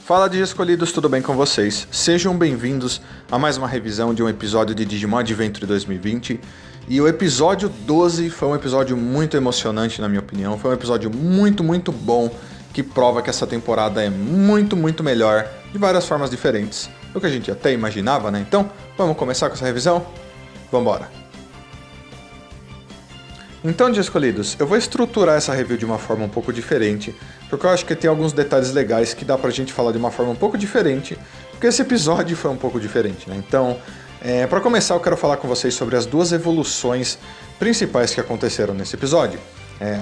Fala de escolhidos, tudo bem com vocês? Sejam bem-vindos a mais uma revisão de um episódio de Digimon Adventure 2020. E o episódio 12 foi um episódio muito emocionante, na minha opinião. Foi um episódio muito bom, que prova que essa temporada é muito melhor, de várias formas diferentes. O que a gente até imaginava, né? Então, vamos começar com essa revisão? Vambora! Então, de escolhidos, eu vou estruturar essa review de uma forma um pouco diferente, porque eu acho que tem alguns detalhes legais que dá pra gente falar de uma forma um pouco diferente, porque esse episódio foi um pouco diferente, né? Então, pra começar, eu quero falar com vocês sobre as duas evoluções principais que aconteceram nesse episódio.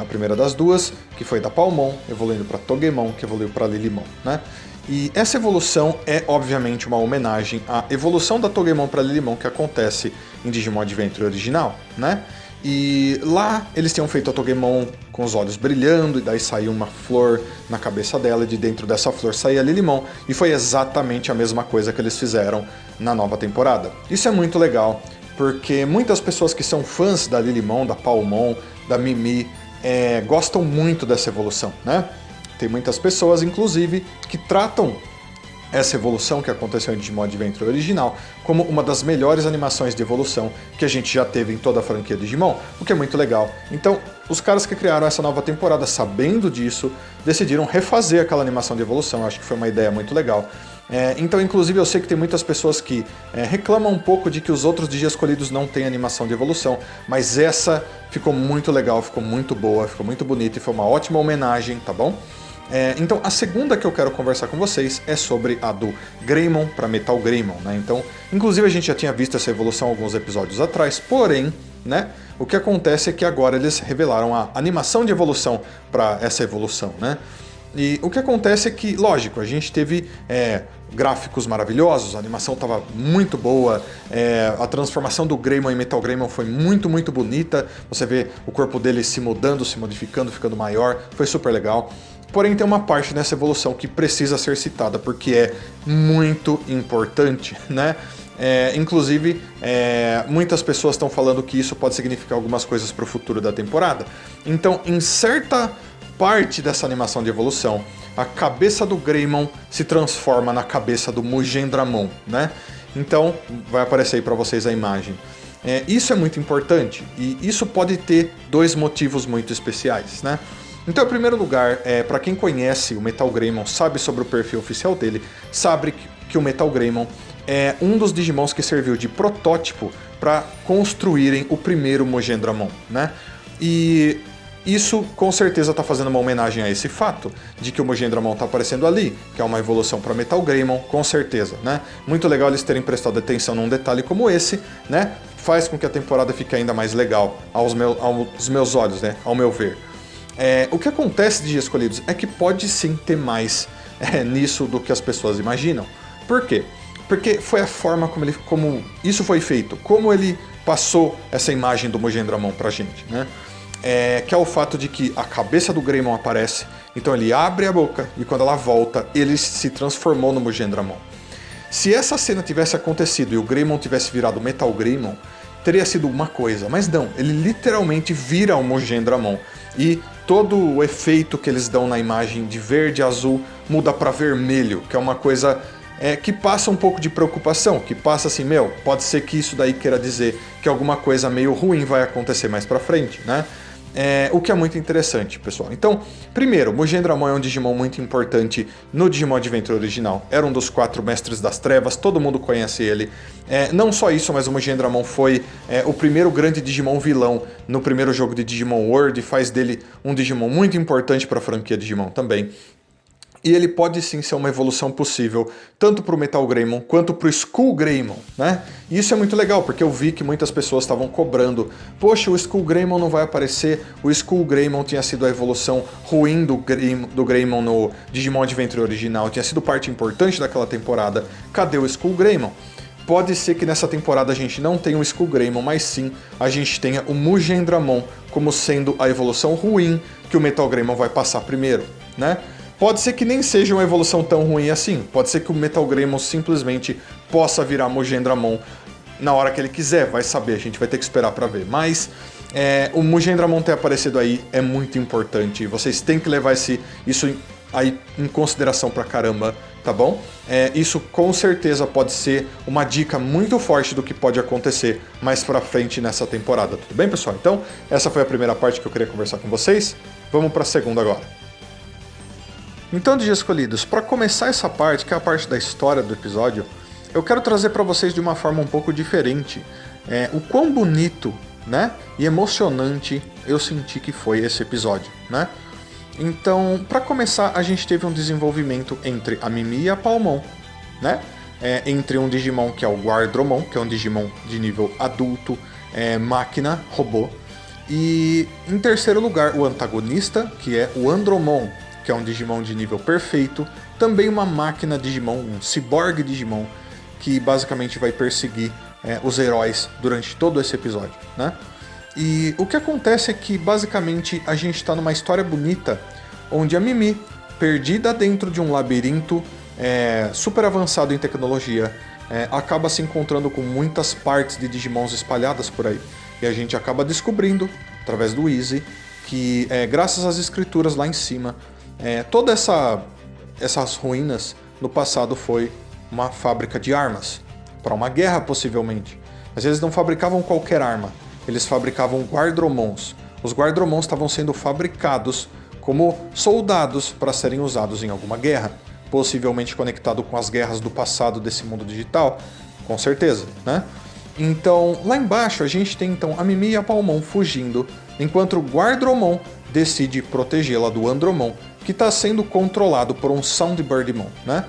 A primeira das duas, que foi da Palmon, evoluindo pra Togemon, que evoluiu pra Lilymon, né? E essa evolução é, obviamente, uma homenagem à evolução da Togemon pra Lilymon que acontece em Digimon Adventure original, né? E lá eles tinham feito a Togemon com os olhos brilhando, e daí saiu uma flor na cabeça dela, e de dentro dessa flor saía a Lilymon, e foi exatamente a mesma coisa que eles fizeram na nova temporada. Isso é muito legal, porque muitas pessoas que são fãs da Lilymon, da Palmon, da Mimi, gostam muito dessa evolução, né? Tem muitas pessoas, inclusive, que tratam essa evolução que aconteceu em Digimon Adventure original como uma das melhores animações de evolução que a gente já teve em toda a franquia Digimon, o que é muito legal. Então, os caras que criaram essa nova temporada, sabendo disso, decidiram refazer aquela animação de evolução. Eu acho que foi uma ideia muito legal. Então, inclusive, eu sei que tem muitas pessoas que reclamam um pouco de que os outros Digi escolhidos não têm animação de evolução, mas essa ficou muito legal, ficou muito boa, ficou muito bonita e foi uma ótima homenagem, tá bom? Então, a segunda que eu quero conversar com vocês é sobre a do Greymon para Metal Greymon, né? Então, inclusive a gente já tinha visto essa evolução alguns episódios atrás, porém, né? O que acontece é que agora eles revelaram a animação de evolução para essa evolução, né? E o que acontece é que, lógico, a gente teve gráficos maravilhosos, a animação estava muito boa, a transformação do Greymon em Metal Greymon foi muito bonita, você vê o corpo dele se mudando, se modificando, ficando maior, foi super legal. Porém, tem uma parte nessa evolução que precisa ser citada, porque é muito importante, né? Inclusive, muitas pessoas estão falando que isso pode significar algumas coisas para o futuro da temporada. Então, em certa parte dessa animação de evolução, a cabeça do Greymon se transforma na cabeça do Mugendramon, né? Então, vai aparecer aí para vocês a imagem. Isso é muito importante, e isso pode ter dois motivos muito especiais, né? Então, em primeiro lugar, para quem conhece o Metal Greymon, sabe sobre o perfil oficial dele, sabe que o Metal Greymon é um dos Digimons que serviu de protótipo para construírem o primeiro Mugendramon, né? E isso com certeza está fazendo uma homenagem a esse fato, de que o Mugendramon está aparecendo ali, que é uma evolução para Metal Greymon, com certeza, né? Muito legal eles terem prestado atenção num detalhe como esse, né? Faz com que a temporada fique ainda mais legal aos meus olhos, né? Ao meu ver. O que acontece de escolhidos é que pode sim ter mais nisso do que as pessoas imaginam. Por quê? Porque foi a forma como isso foi feito, como ele passou essa imagem do Mugendramon pra gente, né? Que é o fato de que a cabeça do Greymon aparece, então ele abre a boca e quando ela volta, ele se transformou no Mugendramon. Se essa cena tivesse acontecido e o Greymon tivesse virado Metal Greymon, teria sido uma coisa, mas não, ele literalmente vira o Mugendramon. E todo o efeito que eles dão na imagem de verde e azul muda para vermelho, que é uma coisa que passa um pouco de preocupação, que passa assim, pode ser que isso daí queira dizer que alguma coisa meio ruim vai acontecer mais pra frente, né? O que é muito interessante, pessoal. Então, primeiro, Mugendramon é um Digimon muito importante no Digimon Adventure original. Era um dos 4 Mestres das Trevas, todo mundo conhece ele. Não só isso, mas o Mugendramon foi o primeiro grande Digimon vilão no primeiro jogo de Digimon World, e faz dele um Digimon muito importante para a franquia Digimon também. E ele pode sim ser uma evolução possível, tanto para o Metal Greymon quanto para o Skull Greymon, né? E isso é muito legal, porque eu vi que muitas pessoas estavam cobrando. Poxa, o Skull Greymon não vai aparecer, o Skull Greymon tinha sido a evolução ruim do Greymon no Digimon Adventure original, tinha sido parte importante daquela temporada. Cadê o Skull Greymon? Pode ser que nessa temporada a gente não tenha o Skull Greymon, mas sim a gente tenha o Mugendramon como sendo a evolução ruim que o Metal Greymon vai passar primeiro, né? Pode ser que nem seja uma evolução tão ruim assim. Pode ser que o Metal Greymon simplesmente possa virar Mugendramon na hora que ele quiser. Vai saber, a gente vai ter que esperar pra ver. Mas o Mugendramon ter aparecido aí é muito importante. Vocês têm que levar isso aí em consideração pra caramba, tá bom? Isso com certeza pode ser uma dica muito forte do que pode acontecer mais pra frente nessa temporada, tudo bem, pessoal? Então, essa foi a primeira parte que eu queria conversar com vocês. Vamos pra segunda agora. Então, Dias Escolhidos, para começar essa parte, que é a parte da história do episódio, eu quero trazer para vocês de uma forma um pouco diferente o quão bonito, né, e emocionante eu senti que foi esse episódio, né? Então, para começar, a gente teve um desenvolvimento entre a Mimi e a Palmon, né? Entre um Digimon que é o Guardromon, que é um Digimon de nível adulto, máquina, robô, e em terceiro lugar o antagonista, que é o Andromon, que é um Digimon de nível perfeito, também uma máquina Digimon, um Cyborg Digimon, que basicamente vai perseguir os heróis durante todo esse episódio, né? E o que acontece é que basicamente a gente está numa história bonita, onde a Mimi, perdida dentro de um labirinto super avançado em tecnologia, acaba se encontrando com muitas partes de Digimons espalhadas por aí. E a gente acaba descobrindo, através do Easy, que graças às escrituras lá em cima, todas essas ruínas no passado foi uma fábrica de armas, para uma guerra possivelmente. Mas eles não fabricavam qualquer arma, eles fabricavam Guardromons. Os Guardromons estavam sendo fabricados como soldados para serem usados em alguma guerra, possivelmente conectado com as guerras do passado desse mundo digital, com certeza, né? Então, lá embaixo a gente tem então a Mimi e a Palmon fugindo, enquanto o Guardromon decide protegê-la do Andromon, que está sendo controlado por um Soundbirdmon, né?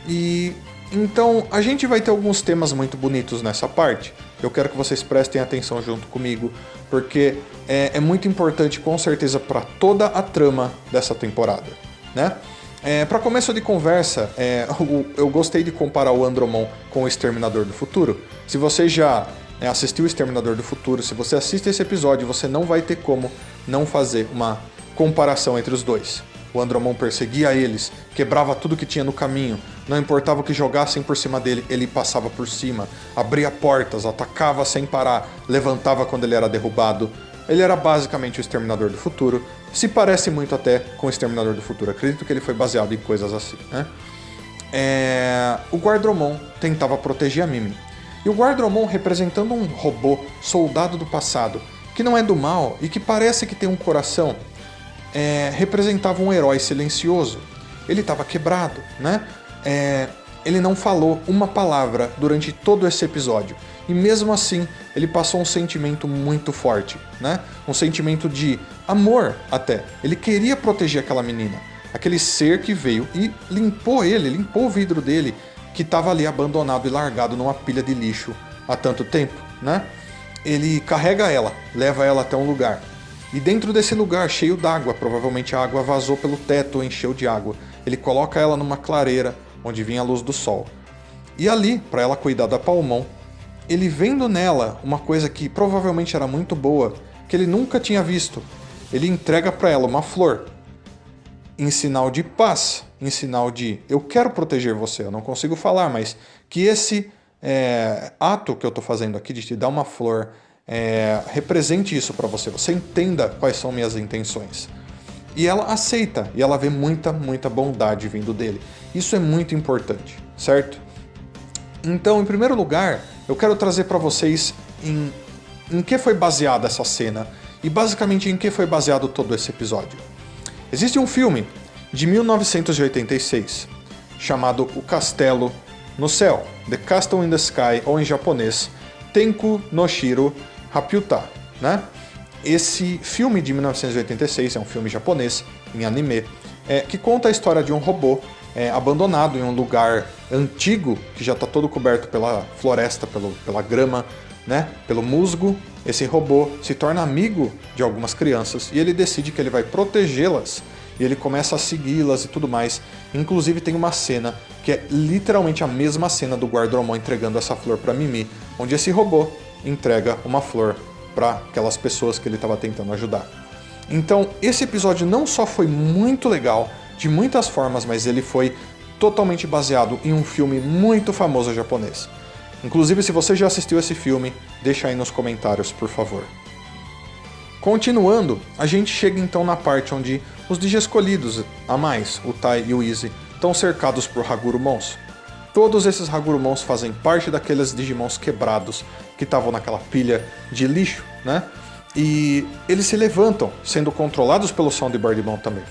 E então a gente vai ter alguns temas muito bonitos nessa parte. Eu quero que vocês prestem atenção junto comigo, porque é muito importante com certeza para toda a trama dessa temporada, né? Para começo de conversa, eu gostei de comparar o Andromon com o Exterminador do Futuro. Se você já assistiu o Exterminador do Futuro, se você assiste esse episódio, você não vai ter como não fazer uma comparação entre os dois. O Andromon perseguia eles, quebrava tudo que tinha no caminho, não importava o que jogassem por cima dele, ele passava por cima, abria portas, atacava sem parar, levantava quando ele era derrubado. Ele era basicamente o Exterminador do Futuro, se parece muito até com o Exterminador do Futuro, acredito que ele foi baseado em coisas assim, né? O Guardromon tentava proteger a Mimi, e o Guardromon, representando um robô, soldado do passado, que não é do mal e que parece que tem um coração, representava um herói silencioso. Ele estava quebrado, né? Ele não falou uma palavra durante todo esse episódio. E mesmo assim, ele passou um sentimento muito forte, né? Um sentimento de amor até. Ele queria proteger aquela menina. Aquele ser que veio e limpou o vidro dele, que estava ali abandonado e largado numa pilha de lixo há tanto tempo, né? Ele carrega ela, leva ela até um lugar. E dentro desse lugar, cheio d'água, provavelmente a água vazou pelo teto ou encheu de água. Ele coloca ela numa clareira, onde vinha a luz do sol. E ali, para ela cuidar da Palmon, ele vendo nela uma coisa que provavelmente era muito boa, que ele nunca tinha visto, ele entrega para ela uma flor, em sinal de paz, em sinal de eu quero proteger você, eu não consigo falar, mas que esse ato que eu estou fazendo aqui de te dar uma flor represente isso para você, você entenda quais são minhas intenções. E ela aceita, e ela vê muita, muita bondade vindo dele. Isso é muito importante, certo? Então, em primeiro lugar, eu quero trazer para vocês em que foi baseada essa cena e basicamente em que foi baseado todo esse episódio. Existe um filme de 1986 chamado O Castelo no Céu, The Castle in the Sky, ou em japonês, Tenku no Shiro Hapiuta, né? Esse filme de 1986 é um filme japonês, em anime, que conta a história de um robô abandonado em um lugar antigo, que já está todo coberto pela floresta, pela grama, né? Pelo musgo. Esse robô se torna amigo de algumas crianças e ele decide que ele vai protegê-las. E ele começa a segui-las e tudo mais. Inclusive tem uma cena que é literalmente a mesma cena do Guardromon entregando essa flor para Mimi, onde esse robô entrega uma flor para aquelas pessoas que ele estava tentando ajudar. Então, esse episódio não só foi muito legal, de muitas formas, mas ele foi totalmente baseado em um filme muito famoso japonês. Inclusive, se você já assistiu esse filme, deixa aí nos comentários, por favor. Continuando, a gente chega então na parte onde os Digi escolhidos a mais, o Tai e o Easy, estão cercados por Hagurumons. Todos esses Hagurumons fazem parte daqueles Digimons quebrados que estavam naquela pilha de lixo, né? E eles se levantam, sendo controlados pelo Soundbirdmon também.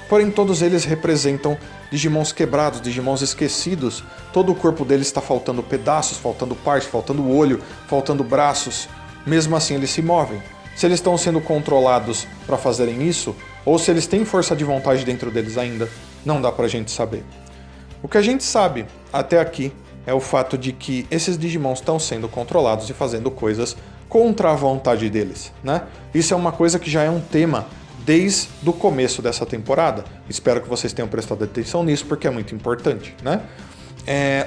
Porém, todos eles representam Digimons quebrados, Digimons esquecidos. Todo o corpo deles está faltando pedaços, faltando partes, faltando olho, faltando braços. Mesmo assim, eles se movem. Se eles estão sendo controlados para fazerem isso, ou se eles têm força de vontade dentro deles ainda, não dá pra gente saber. O que a gente sabe até aqui é o fato de que esses Digimons estão sendo controlados e fazendo coisas contra a vontade deles, né? Isso é uma coisa que já é um tema desde o começo dessa temporada. Espero que vocês tenham prestado atenção nisso, porque é muito importante, né?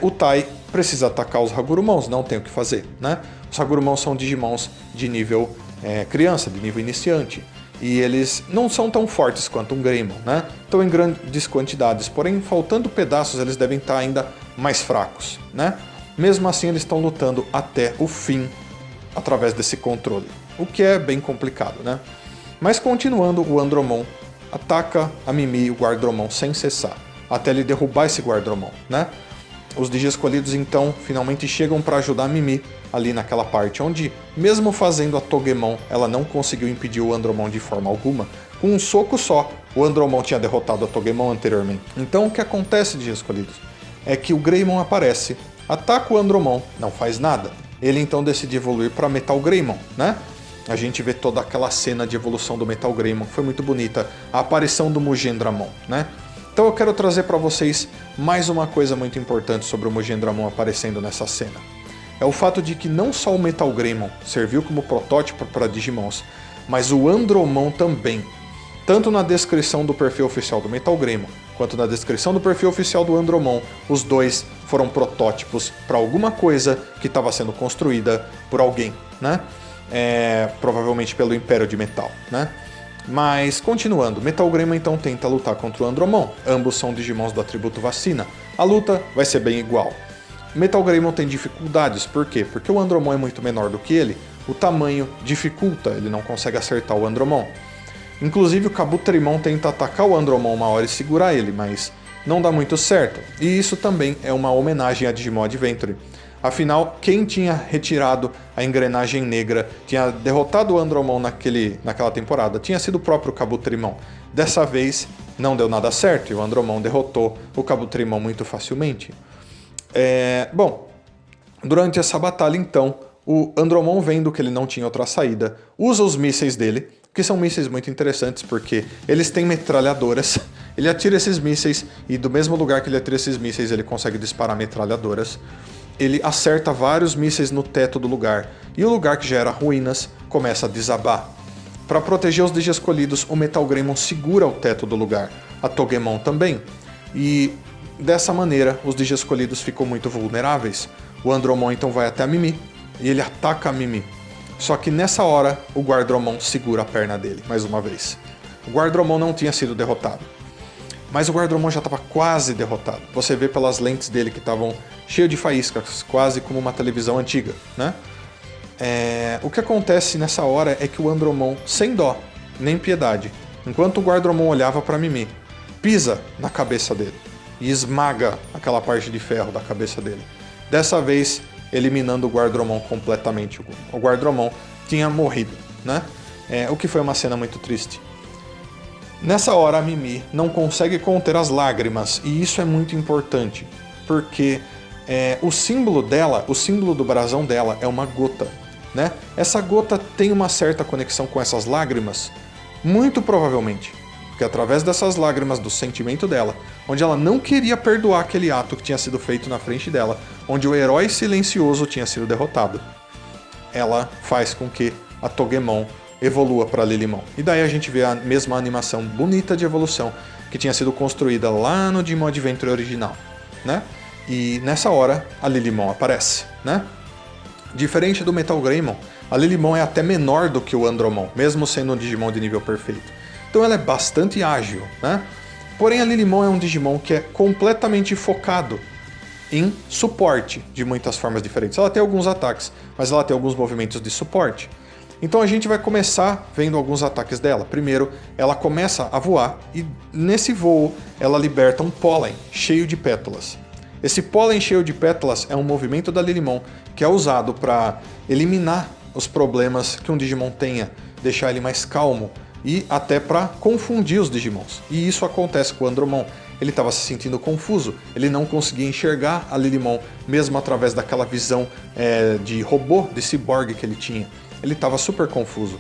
O Tai precisa atacar os Hagurumons, não tem o que fazer, né? Os Hagurumons são Digimons de nível criança, de nível iniciante. E eles não são tão fortes quanto um Greymon, né? Estão em grandes quantidades, porém, faltando pedaços, eles devem estar ainda mais fracos, né? Mesmo assim, eles estão lutando até o fim através desse controle, o que é bem complicado, né? Mas continuando, o Andromon ataca a Mimi e o Guardromon sem cessar, até ele derrubar esse Guardromon, né? Os Digi escolhidos então finalmente chegam para ajudar a Mimi ali naquela parte, onde mesmo fazendo a Togemon, ela não conseguiu impedir o Andromon de forma alguma. Com um soco só, o Andromon tinha derrotado a Togemon anteriormente. Então o que acontece, Digi escolhidos, é que o Greymon aparece, ataca o Andromon, não faz nada. Ele então decide evoluir para Metal Greymon, né? A gente vê toda aquela cena de evolução do Metal Greymon, que foi muito bonita, a aparição do Mugendramon, né? Então eu quero trazer para vocês mais uma coisa muito importante sobre o Mugendramon aparecendo nessa cena. É o fato de que não só o Metal Greymon serviu como protótipo para Digimons, mas o Andromon também. Tanto na descrição do perfil oficial do Metal Greymon, quanto na descrição do perfil oficial do Andromon, os dois foram protótipos para alguma coisa que estava sendo construída por alguém, né? Provavelmente pelo Império de Metal, né? Mas, continuando, Metal Greymon então tenta lutar contra o Andromon. Ambos são Digimons do atributo Vacina. A luta vai ser bem igual. Metal Greymon tem dificuldades, por quê? Porque o Andromon é muito menor do que ele, o tamanho dificulta, ele não consegue acertar o Andromon. Inclusive o Kabutrimon tenta atacar o Andromon uma hora e segurar ele, mas não dá muito certo. E isso também é uma homenagem a Digimon Adventure. Afinal, quem tinha retirado a engrenagem negra, tinha derrotado o Andromon naquela temporada, tinha sido o próprio Kabutrimon. Dessa vez, não deu nada certo e o Andromon derrotou o Kabutrimon muito facilmente. Bom, durante essa batalha, então, o Andromon, vendo que ele não tinha outra saída, usa os mísseis dele, que são mísseis muito interessantes porque eles têm metralhadoras. Ele atira esses mísseis e do mesmo lugar que ele atira esses mísseis, ele consegue disparar metralhadoras. Ele acerta vários mísseis no teto do lugar, e o lugar que já era ruínas começa a desabar. Para proteger os Digi escolhidos, o Metal Greymon segura o teto do lugar, a Togemon também, e dessa maneira os Digi escolhidos ficam muito vulneráveis. O Andromon então vai até a Mimi, e ele ataca a Mimi. Só que nessa hora, o Guardromon segura a perna dele, mais uma vez. O Guardromon não tinha sido derrotado. Mas o Guardromon já estava quase derrotado. Você vê pelas lentes dele que estavam cheias de faíscas, quase como uma televisão antiga, né? O que acontece nessa hora é que o Andromon, sem dó, nem piedade, enquanto o Guardromon olhava para Mimi, pisa na cabeça dele e esmaga aquela parte de ferro da cabeça dele. Dessa vez, eliminando o Guardromon completamente. O Guardromon tinha morrido, né? O que foi uma cena muito triste. Nessa hora a Mimi não consegue conter as lágrimas, e isso é muito importante, porque o símbolo dela, o símbolo do brasão dela é uma gota, né? Essa gota tem uma certa conexão com essas lágrimas, muito provavelmente, porque através dessas lágrimas, do sentimento dela, onde ela não queria perdoar aquele ato que tinha sido feito na frente dela, onde o herói silencioso tinha sido derrotado, ela faz com que a Togemon evolua para Lilymon. E daí a gente vê a mesma animação bonita de evolução que tinha sido construída lá no Digimon Adventure original, né? E nessa hora a Lilymon aparece, né? Diferente do Metal Greymon, a Lilymon é até menor do que o Andromon, mesmo sendo um Digimon de nível perfeito. Então ela é bastante ágil, né? Porém a Lilymon é um Digimon que é completamente focado em suporte de muitas formas diferentes. Ela tem alguns ataques, mas ela tem alguns movimentos de suporte. Então a gente vai começar vendo alguns ataques dela. Primeiro, ela começa a voar e nesse voo ela liberta um pólen cheio de pétalas. Esse pólen cheio de pétalas é um movimento da Lilymon que é usado para eliminar os problemas que um Digimon tenha, deixar ele mais calmo e até para confundir os Digimons. E isso acontece com o Andromon. Ele estava se sentindo confuso, ele não conseguia enxergar a Lilymon, mesmo através daquela visão de robô, de ciborgue que ele tinha. Ele estava super confuso.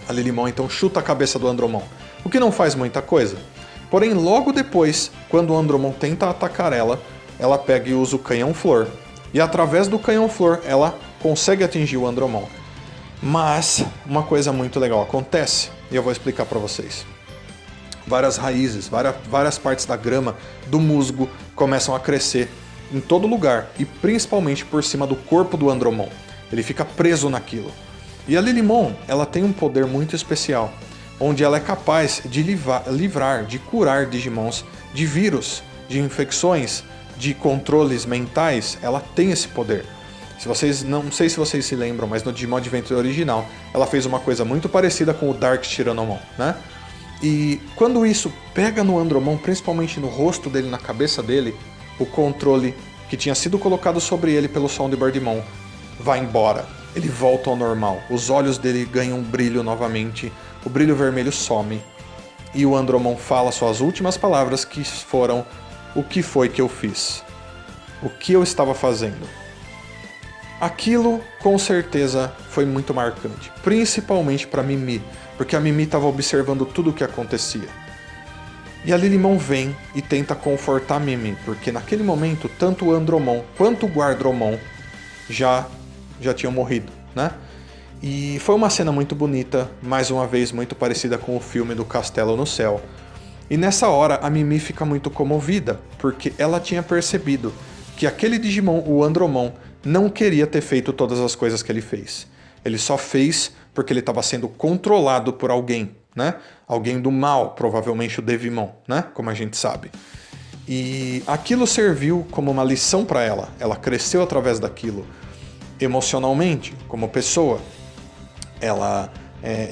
A Lilymon então chuta a cabeça do Andromon, o que não faz muita coisa. Porém, logo depois, quando o Andromon tenta atacar ela pega e usa o canhão-flor. E através do canhão-flor, ela consegue atingir o Andromon. Mas uma coisa muito legal acontece, e eu vou explicar para vocês. Várias raízes, várias partes da grama, do musgo, começam a crescer em todo lugar, e principalmente por cima do corpo do Andromon. Ele fica preso naquilo. E a Lilymon, ela tem um poder muito especial, onde ela é capaz de livrar, de curar Digimons de vírus, de infecções, de controles mentais. Ela tem esse poder. Não sei se vocês se lembram, mas no Digimon Adventure original, ela fez uma coisa muito parecida com o Dark Tyrannomon, né? E quando isso pega no Andromon, principalmente no rosto dele, na cabeça dele, o controle que tinha sido colocado sobre ele pelo Soundbirdmon vai embora. Ele volta ao normal. Os olhos dele ganham um brilho novamente. O brilho vermelho some. E o Andromon fala suas últimas palavras, que foram: o que foi que eu fiz? O que eu estava fazendo? Aquilo, com certeza, foi muito marcante. Principalmente para Mimi, porque a Mimi estava observando tudo o que acontecia. E a Lilymon vem e tenta confortar a Mimi, porque naquele momento, tanto o Andromon quanto o Guardromon já tinham morrido, né? E foi uma cena muito bonita, mais uma vez muito parecida com o filme do Castelo no Céu. E nessa hora a Mimi fica muito comovida, porque ela tinha percebido que aquele Digimon, o Andromon, não queria ter feito todas as coisas que ele fez. Ele só fez porque ele estava sendo controlado por alguém, né? Alguém do mal, provavelmente o Devimon, né? Como a gente sabe. E aquilo serviu como uma lição para ela. Ela cresceu através daquilo. Emocionalmente, como pessoa. Ela,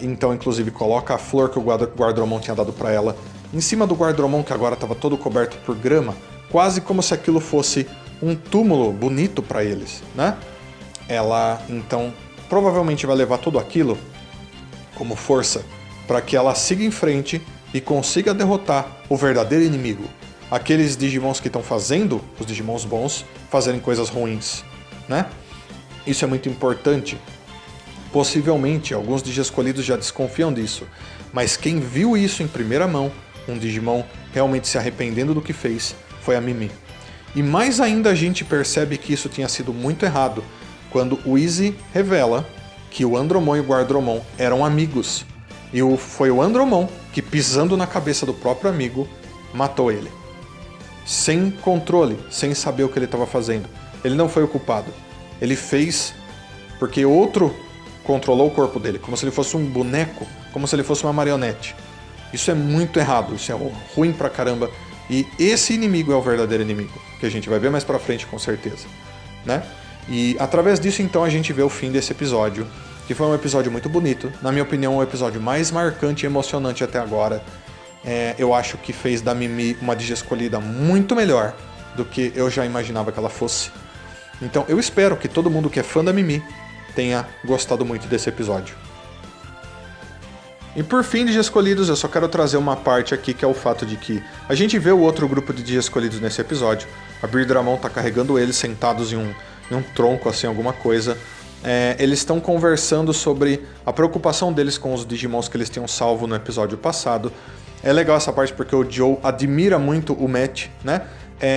então, inclusive, coloca a flor que o Guardromon tinha dado para ela em cima do Guardromon, que agora estava todo coberto por grama, quase como se aquilo fosse um túmulo bonito para eles, né? Ela, então, provavelmente vai levar tudo aquilo como força para que ela siga em frente e consiga derrotar o verdadeiro inimigo. Aqueles Digimons que estão fazendo, os Digimons bons, fazerem coisas ruins, né? Isso é muito importante. Possivelmente, alguns Digiescolhidos já desconfiam disso, mas quem viu isso em primeira mão, um Digimon realmente se arrependendo do que fez, foi a Mimi. E mais ainda a gente percebe que isso tinha sido muito errado, quando o Izzy revela que o Andromon e o Guardromon eram amigos, e foi o Andromon que, pisando na cabeça do próprio amigo, matou ele. Sem controle, sem saber o que ele estava fazendo. Ele não foi o culpado. Ele fez porque outro controlou o corpo dele, como se ele fosse um boneco, como se ele fosse uma marionete. Isso é muito errado, isso é ruim pra caramba. E esse inimigo é o verdadeiro inimigo, que a gente vai ver mais pra frente com certeza, né? E através disso, então, a gente vê o fim desse episódio, que foi um episódio muito bonito. Na minha opinião, o episódio mais marcante e emocionante até agora. Eu acho que fez da Mimi uma Digiescolhida muito melhor do que eu já imaginava que ela fosse. Então eu espero que todo mundo que é fã da Mimi tenha gostado muito desse episódio. E por fim, Digiescolhidos, eu só quero trazer uma parte aqui, que é o fato de que a gente vê o outro grupo de Digiescolhidos nesse episódio. A Beardramon tá carregando eles sentados em um tronco, assim, alguma coisa. Eles estão conversando sobre a preocupação deles com os Digimons que eles tinham salvo no episódio passado. É legal essa parte porque o Joe admira muito o Matt, né?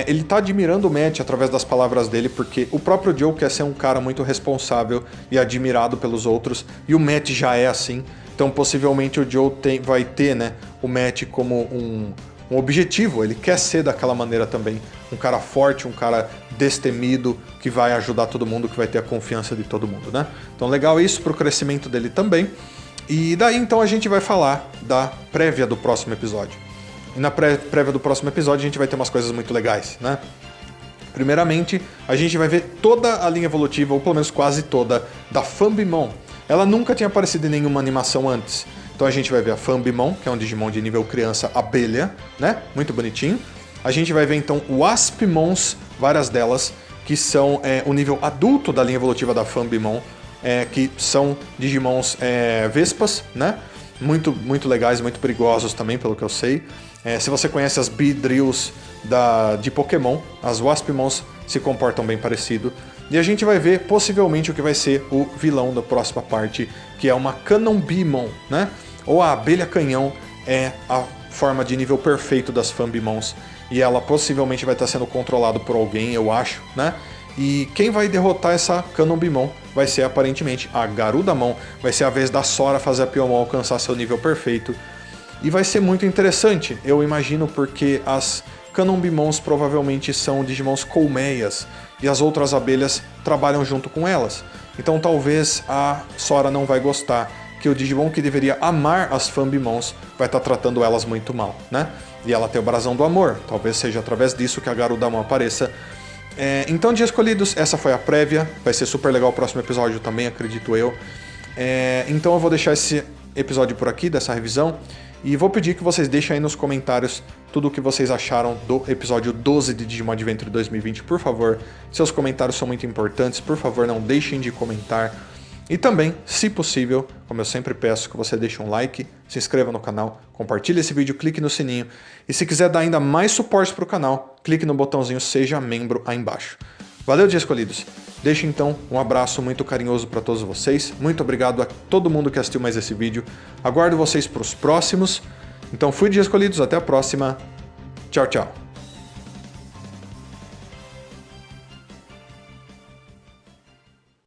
Ele tá admirando o Matt através das palavras dele, porque o próprio Joe quer ser um cara muito responsável e admirado pelos outros, e o Matt já é assim. Então possivelmente o Joe vai ter, né, o Matt como um objetivo, ele quer ser daquela maneira também. Um cara forte, um cara destemido, que vai ajudar todo mundo, que vai ter a confiança de todo mundo, né? Então legal isso pro crescimento dele também. E daí então a gente vai falar da prévia do próximo episódio. E na prévia do próximo episódio a gente vai ter umas coisas muito legais, né? Primeiramente, a gente vai ver toda a linha evolutiva, ou pelo menos quase toda, da Fambimon. ela nunca tinha aparecido em nenhuma animação antes. Então a gente vai ver a Fambimon, que é um Digimon de nível criança abelha, né? Muito bonitinho. A gente vai ver então o Waspmons, várias delas, que são o nível adulto da linha evolutiva da Fambimon, que são Digimons Vespas, né? Muito legais, muito perigosos também, pelo que eu sei. Se você conhece as Beedrills de Pokémon, as Waspmons se comportam bem parecido. E a gente vai ver possivelmente o que vai ser o vilão da próxima parte, que é uma Cannonbeemon, né? Ou a abelha canhão é a forma de nível perfeito das Fambimons. E ela possivelmente vai estar sendo controlada por alguém, eu acho, né? E quem vai derrotar essa Cannonbeemon vai ser aparentemente a Garudamon. Vai ser a vez da Sora fazer a Piyomon alcançar seu nível perfeito. E vai ser muito interessante, eu imagino, porque as Cannonbeemons provavelmente são Digimons colmeias e as outras abelhas trabalham junto com elas. Então talvez a Sora não vai gostar que o Digimon que deveria amar as Fambimons vai estar tratando elas muito mal, né? E ela tem o brasão do amor, talvez seja através disso que a Garudamon apareça. Então, Dias Escolhidos, essa foi a prévia, vai ser super legal o próximo episódio também, acredito eu. Então eu vou deixar esse episódio por aqui, dessa revisão, e vou pedir que vocês deixem aí nos comentários tudo o que vocês acharam do episódio 12 de Digimon Adventure 2020, por favor. Seus comentários são muito importantes, por favor, não deixem de comentar. E também, se possível, como eu sempre peço, que você deixe um like, se inscreva no canal, compartilhe esse vídeo, clique no sininho. E se quiser dar ainda mais suporte para o canal, clique no botãozinho Seja Membro aí embaixo. Valeu, Dias Escolhidos! Deixo então um abraço muito carinhoso para todos vocês. Muito obrigado a todo mundo que assistiu mais esse vídeo. Aguardo vocês para os próximos. Então fui, Dias Escolhidos, até a próxima. Tchau, tchau.